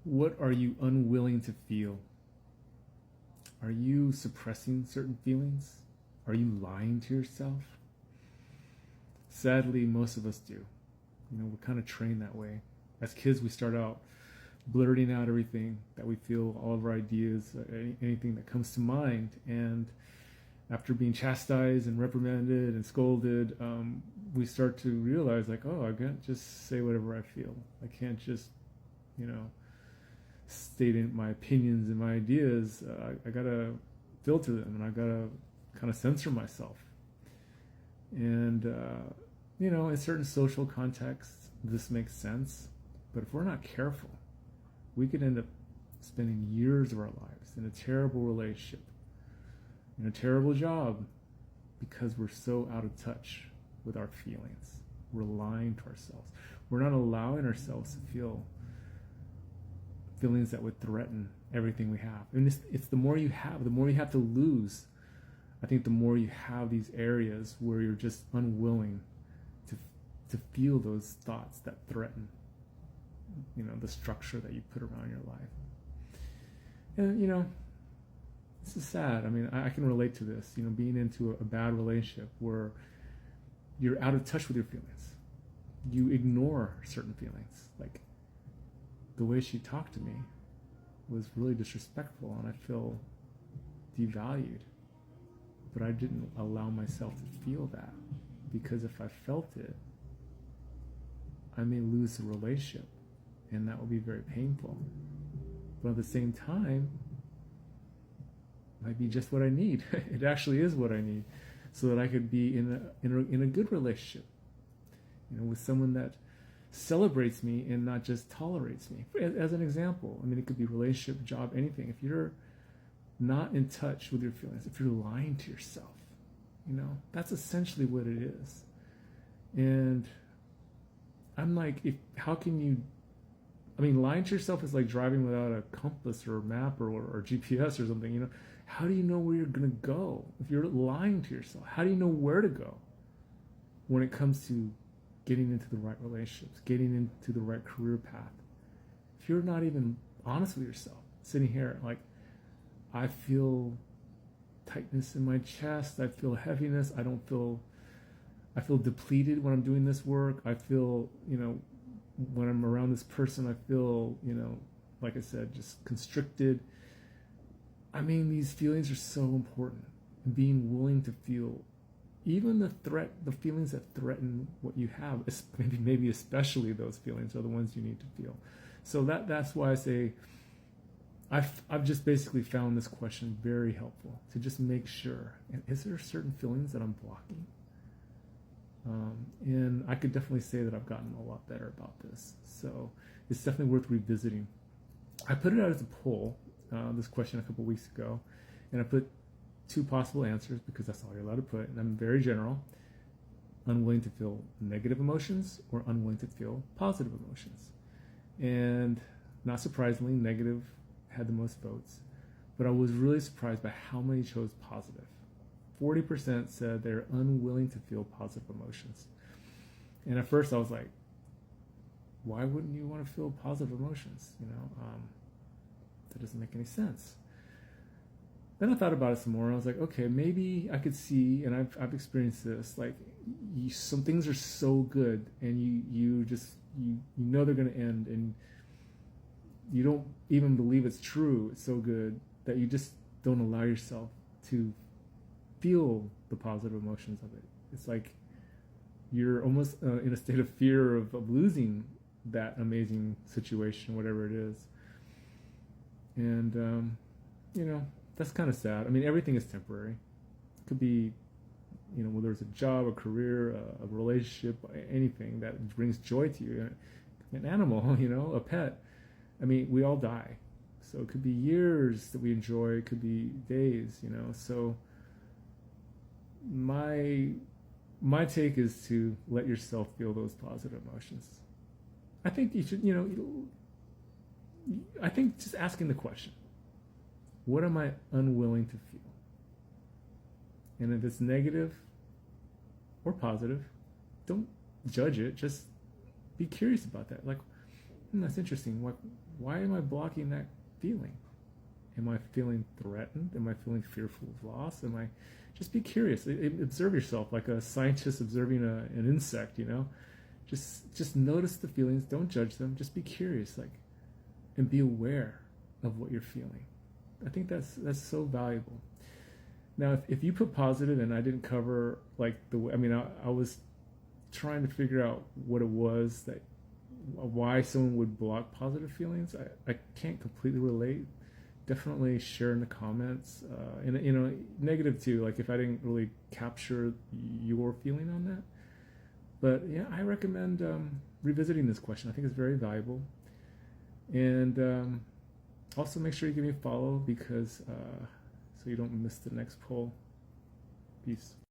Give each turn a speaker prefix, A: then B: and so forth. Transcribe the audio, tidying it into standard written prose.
A: What are you unwilling to feel? Are you suppressing certain feelings? Are you lying to yourself? Sadly, most of us do. We're kind of trained that way. As kids, we start out blurting out everything that we feel, all of our ideas, anything that comes to mind. And after being chastised and reprimanded and scolded, we start to realize, like, oh, I can't just say whatever I feel. I can't just, state in my opinions and my ideas. I gotta filter them, and I gotta kind of censor myself. And in certain social contexts, this makes sense. But if we're not careful, we could end up spending years of our lives in a terrible relationship, in a terrible job, because we're so out of touch with our feelings. We're lying to ourselves. We're not allowing ourselves to feel feelings that would threaten everything we have. And it's the more you have to lose. I think the more you have these areas where you're just unwilling to feel those thoughts that threaten, the structure that you put around your life. And, this is sad. I mean, I can relate to this, being into a bad relationship where you're out of touch with your feelings. You ignore certain feelings. Like, the way she talked to me was really disrespectful, and I feel devalued. But I didn't allow myself to feel that, because if I felt it, I may lose the relationship, and that would be very painful. But at the same time, it might be just what I need. It actually is what I need, so that I could be in a good relationship, with someone that celebrates me and not just tolerates me. As an example, I mean, it could be relationship, job, anything. If you're not in touch with your feelings, if you're lying to yourself, that's essentially what it is. And I'm like, how can you, lying to yourself is like driving without a compass or a map or GPS or something, How do you know where you're going to go? If you're lying to yourself, how do you know where to go when it comes to getting into the right relationships, getting into the right career path? If you're not even honest with yourself, sitting here like, I feel tightness in my chest, I feel heaviness, I feel depleted when I'm doing this work, I feel, when I'm around this person, I feel, like I said, just constricted. These feelings are so important. Being willing to feel even the feelings that threaten what you have, maybe especially those feelings are the ones you need to feel. So that's why I say I've just basically found this question very helpful, to just make sure, is there certain feelings that I'm blocking? And I could definitely say that I've gotten a lot better about this. So it's definitely worth revisiting. I put it out as a poll, this question a couple weeks ago, and I put 2 possible answers because that's all you're allowed to put, and I'm very general. Unwilling to feel negative emotions or unwilling to feel positive emotions. And not surprisingly, negative had the most votes, but I was really surprised by how many chose positive. 40% said they're unwilling to feel positive emotions. And at first I was like, why wouldn't you want to feel positive emotions? That doesn't make any sense. Then I thought about it some more, and I was like, okay, maybe I could see, and I've experienced this, like some things are so good, and you know they're going to end, and you don't even believe it's true, it's so good, that you just don't allow yourself to feel the positive emotions of it. It's like you're almost in a state of fear of losing that amazing situation, whatever it is. And, that's kind of sad. Everything is temporary. It could be, whether it's a job, a career, a relationship, anything that brings joy to you. An animal, a pet. We all die. So it could be years that we enjoy. It could be days, So my take is to let yourself feel those positive emotions. I think you should, I think just asking the question, what am I unwilling to feel? And if it's negative or positive, don't judge it. Just be curious about that. Like, that's interesting. why am I blocking that feeling? Am I feeling threatened? Am I feeling fearful of loss? Am I just be curious. Observe yourself like a scientist observing an insect. Just notice the feelings. Don't judge them. Just be curious, and be aware of what you're feeling. I think that's so valuable. Now, if you put positive, and I didn't cover I was trying to figure out what it was why someone would block positive feelings. I can't completely relate. Definitely share in the comments, and negative too, like if I didn't really capture your feeling on that. But yeah, I recommend revisiting this question. I think it's very valuable. And also make sure you give me a follow, because so you don't miss the next poll. Peace.